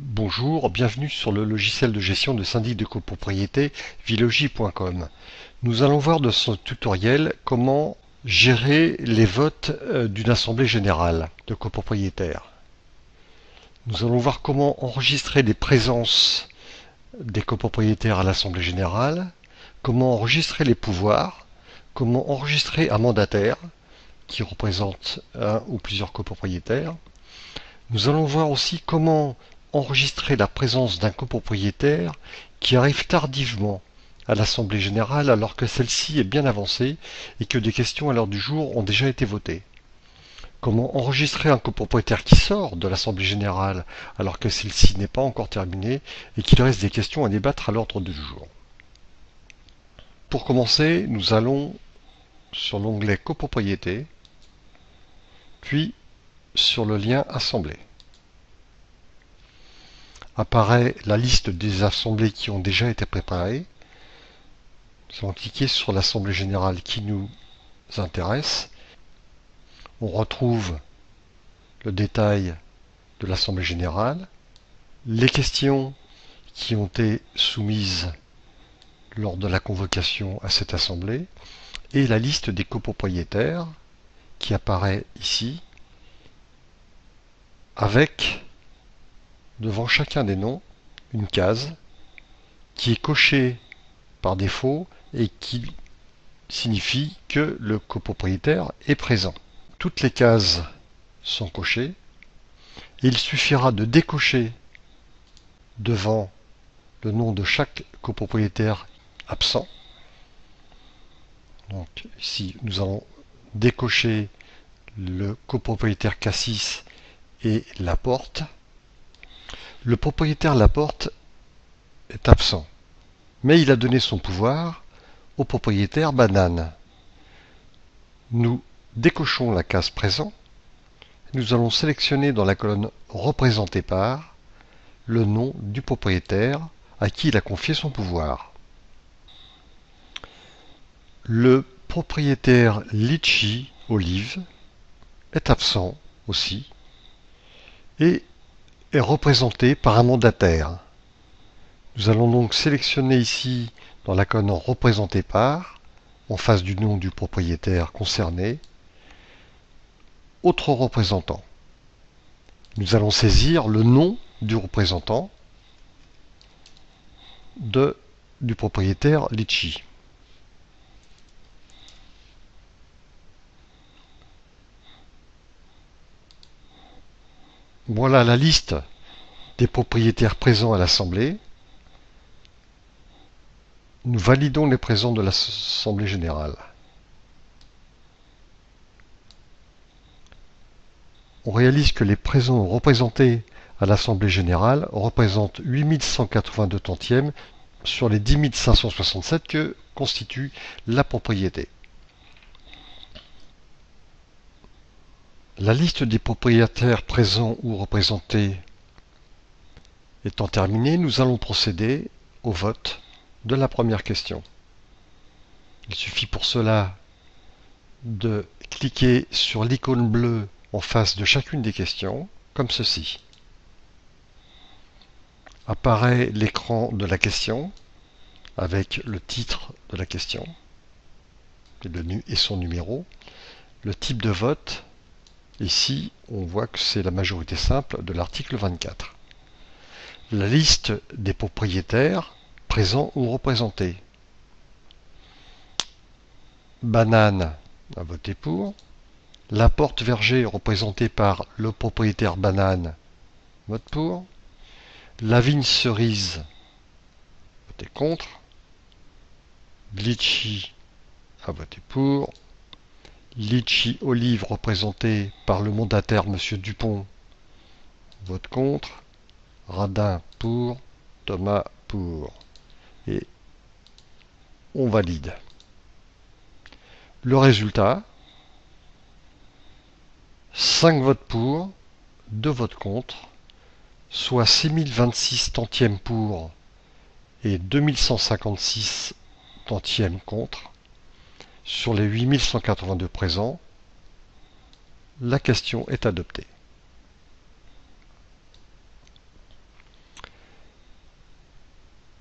Bonjour, bienvenue sur le logiciel de gestion de syndic de copropriété Vilogy.com. Nous allons voir dans ce tutoriel comment gérer les votes d'une assemblée générale de copropriétaires. Nous allons voir comment enregistrer les présences des copropriétaires à l'assemblée générale, comment enregistrer les pouvoirs, comment enregistrer un mandataire qui représente un ou plusieurs copropriétaires. Nous allons voir aussi comment enregistrer la présence d'un copropriétaire qui arrive tardivement à l'Assemblée générale alors que celle-ci est bien avancée et que des questions à l'heure du jour ont déjà été votées. Comment enregistrer un copropriétaire qui sort de l'Assemblée générale alors que celle-ci n'est pas encore terminée et qu'il reste des questions à débattre à l'ordre du jour. Pour commencer, nous allons sur l'onglet copropriété, puis sur le lien Assemblée. Apparaît la liste des assemblées qui ont déjà été préparées. Nous allons cliquer sur l'assemblée générale qui nous intéresse. On retrouve le détail de l'assemblée générale, les questions qui ont été soumises lors de la convocation à cette assemblée et la liste des copropriétaires qui apparaît ici avec devant chacun des noms une case qui est cochée par défaut et qui signifie que le copropriétaire est présent. Toutes les cases sont cochées et il suffira de décocher devant le nom de chaque copropriétaire absent. Donc ici nous allons décocher le copropriétaire Cassis et Laporte. Le propriétaire Laporte est absent, mais il a donné son pouvoir au propriétaire Banane. Nous décochons la case présent. Nous allons sélectionner dans la colonne représenté par le nom du propriétaire à qui il a confié son pouvoir. Le propriétaire Litchi Olive est absent aussi et est représenté par un mandataire. Nous allons donc sélectionner ici dans la colonne représenté par, en face du nom du propriétaire concerné, autre représentant. Nous allons saisir le nom du représentant du propriétaire Litchi. Voilà la liste des propriétaires présents à l'Assemblée. Nous validons les présents de l'Assemblée générale. On réalise que les présents représentés à l'Assemblée générale représentent 8182 tantièmes sur les 10 567 que constitue la propriété. La liste des propriétaires présents ou représentés étant terminée, nous allons procéder au vote de la première question. Il suffit pour cela de cliquer sur l'icône bleue en face de chacune des questions, comme ceci. Apparaît l'écran de la question avec le titre de la question et son numéro, le type de vote. Ici, on voit que c'est la majorité simple de l'article 24. La liste des propriétaires présents ou représentés. Banane a voté pour. Laporte Verger, représenté par le propriétaire Banane, vote pour. Lavigne Cerise, voté contre. Litchi a voté pour. Litchi Olive, représenté par le mandataire M. Dupont, vote contre. Radin pour. Thomas pour. Et on valide. Le résultat, 5 votes pour, 2 votes contre, soit 6026 tantièmes pour et 2156 tantièmes contre. Sur les 8182 présents, la question est adoptée.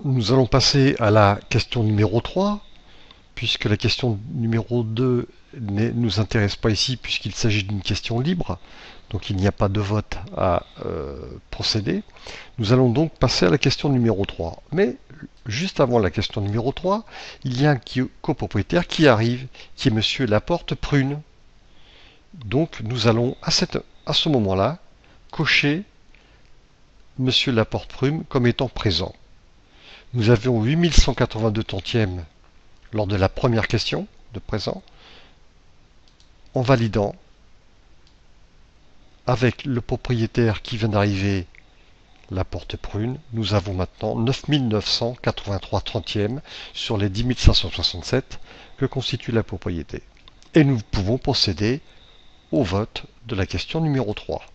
Nous allons passer à la question numéro 3, puisque la question numéro 2 ne nous intéresse pas ici, puisqu'il s'agit d'une question libre, donc il n'y a pas de vote à procéder. Nous allons donc passer à la question numéro 3. Mais juste avant la question numéro 3, il y a un copropriétaire qui arrive, qui est Monsieur Laporte-Prune. Donc nous allons à ce moment-là cocher Monsieur Laporte-Prune comme étant présent. Nous avions 8182 tantièmes lors de la première question de présent. En validant avec le propriétaire qui vient d'arriver, Laporte-Prune, nous avons maintenant 9983 tantièmes sur les 10 567 que constitue la propriété. Et nous pouvons procéder au vote de la question numéro 3.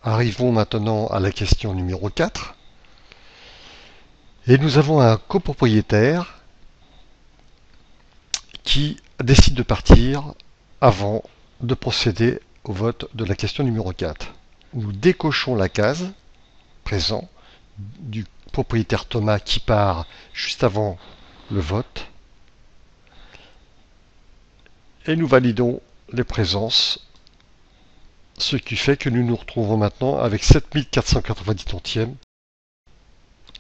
Arrivons maintenant à la question numéro 4. Et nous avons un copropriétaire qui décide de partir avant de procéder au vote de la question numéro 4. Nous décochons la case présent du propriétaire Thomas qui part juste avant le vote et nous validons les présences, ce qui fait que nous nous retrouvons maintenant avec 7490 tantièmes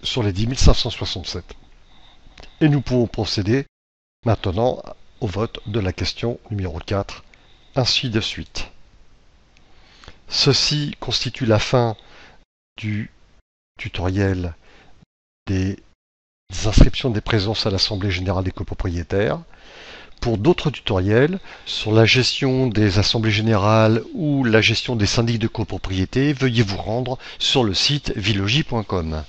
sur les 10 567. Et nous pouvons procéder maintenant au vote de la question numéro 4, ainsi de suite. Ceci constitue la fin du tutoriel des inscriptions des présences à l'Assemblée générale des copropriétaires. Pour d'autres tutoriels sur la gestion des assemblées générales ou la gestion des syndics de copropriété, veuillez vous rendre sur le site vilogy.com.